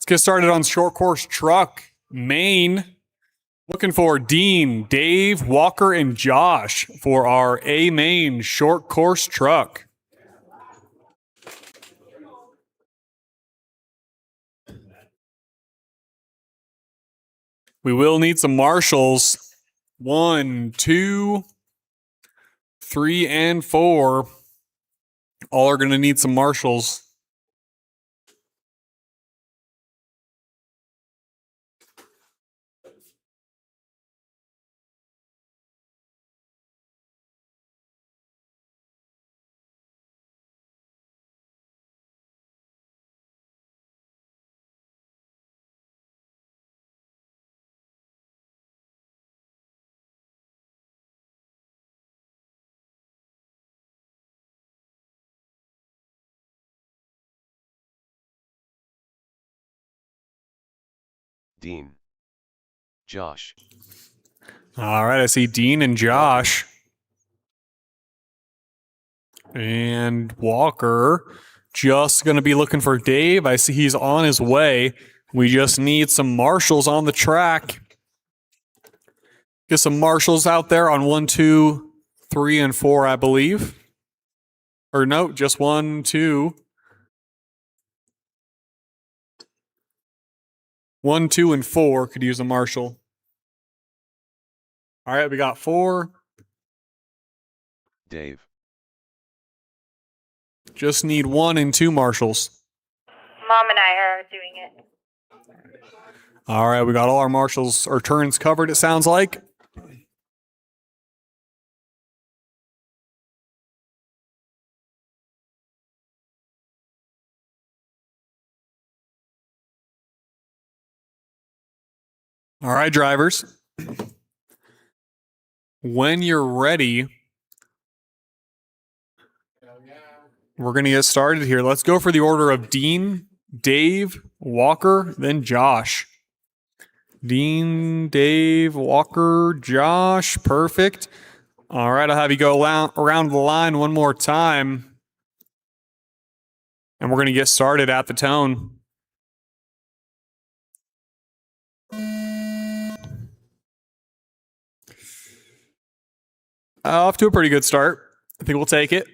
Get started on short course truck. Maine. Looking for Dean, Dave, Walker, and Josh for our A Main short course truck. We will need some marshals. 1, 2, 3, and 4. All are going to need some marshals. Dean. Josh. All right, I see Dean and Josh. And Walker. Just going to be looking for Dave. I see he's on his way. We just need some marshals on the track. Get some marshals out there on 1, 2, 3, and 4, I believe. Or no, just 1, 2. 1, 2, and 4 could use a marshal. All right, we got 4. Dave. Just need 1 and 2 marshals. Mom and I are doing it. All right, we got all our marshals or turns covered, it sounds like. All right, drivers. When you're ready, we're going to get started here. Let's go for the order of Dean, Dave, Walker, then Josh. Dean, Dave, Walker, Josh. Perfect. All right, I'll have you go around the line one more time. And we're going to get started at the tone. Off to a pretty good start. I think we'll take it.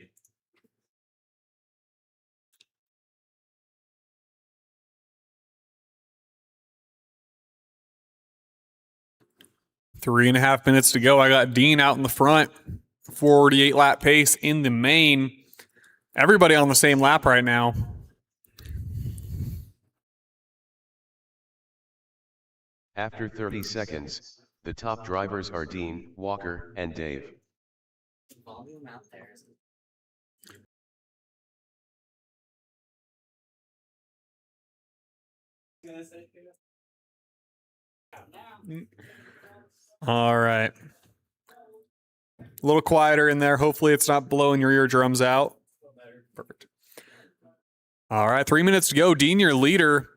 Three and a half minutes to go. I got Dean out in the front. 48 lap pace in the main. Everybody on the same lap right now. After 30 seconds, the top drivers are Dean, Walker, and Dave. Volume out there. All right. A little quieter in there. Hopefully it's not blowing your eardrums out. Perfect. All right, 3 minutes to go. Dean, your leader.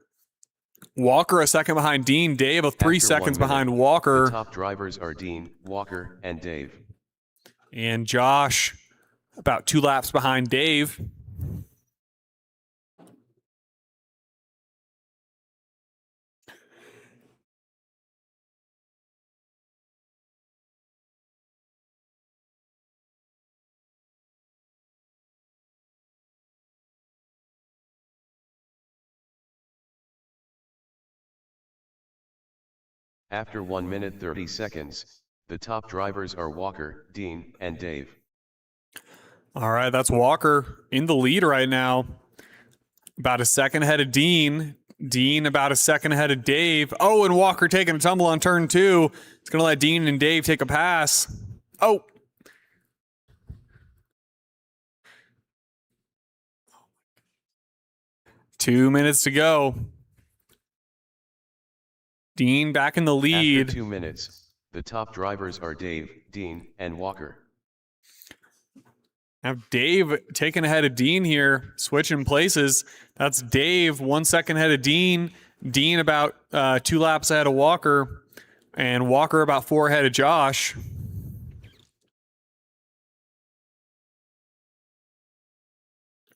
Walker a second behind Dean. Dave a 3 seconds behind Walker. The top drivers are Dean, Walker, and Dave. And Josh about 2 laps behind Dave. After 1 minute 30 seconds, the top drivers are Walker, Dean, and Dave. All right, that's Walker in the lead right now. About a second ahead of Dean. Dean about a second ahead of Dave. Oh, and Walker taking a tumble on turn 2. It's going to let Dean and Dave take a pass. Oh. Two minutes to go. Dean back in the lead. After 2 minutes, the top drivers are Dave, Dean, and Walker. Now Dave taking ahead of Dean here, switching places. That's Dave 1 second ahead of Dean. Dean about 2 laps ahead of Walker. And Walker about 4 ahead of Josh.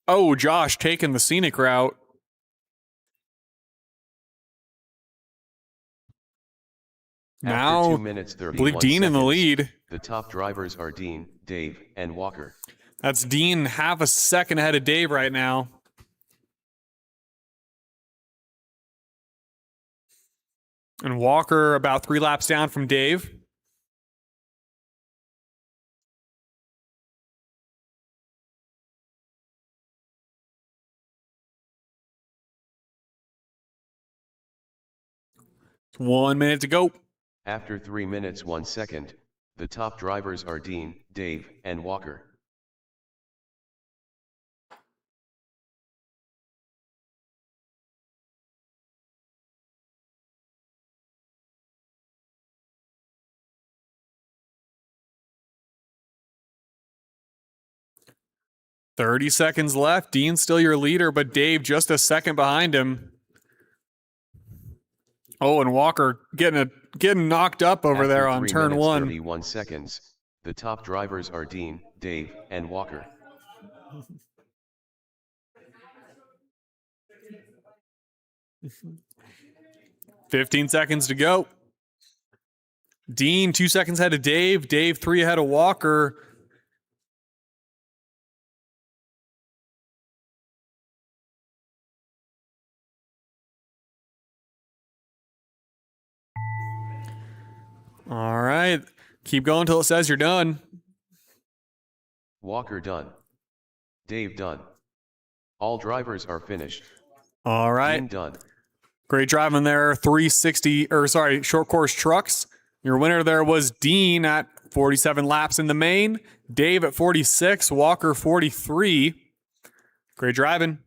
Oh, Josh taking the scenic route. Now, 2 minutes I 31 believe Dean in the seconds, lead. The top drivers are Dean, Dave, and Walker. That's Dean half a second ahead of Dave right now. And Walker about 3 laps down from Dave. It's 1 minute to go. After 3 minutes 1 second, the top drivers are Dean, Dave, and Walker. .30 seconds left. Dean's still your leader, but Dave just a second behind him. Oh, and Walker getting knocked up over there on turn 1. 31 seconds. The top drivers are Dean, Dave, and Walker. $15 seconds to go. Dean 2 seconds ahead of Dave. Dave 3 ahead of Walker. All right. Keep going until it says you're done. Walker done. Dave done. All drivers are finished. All right. Dean done. Great driving there. Short course trucks. Your winner there was Dean at 47 laps in the main. Dave at 46. Walker 43. Great driving.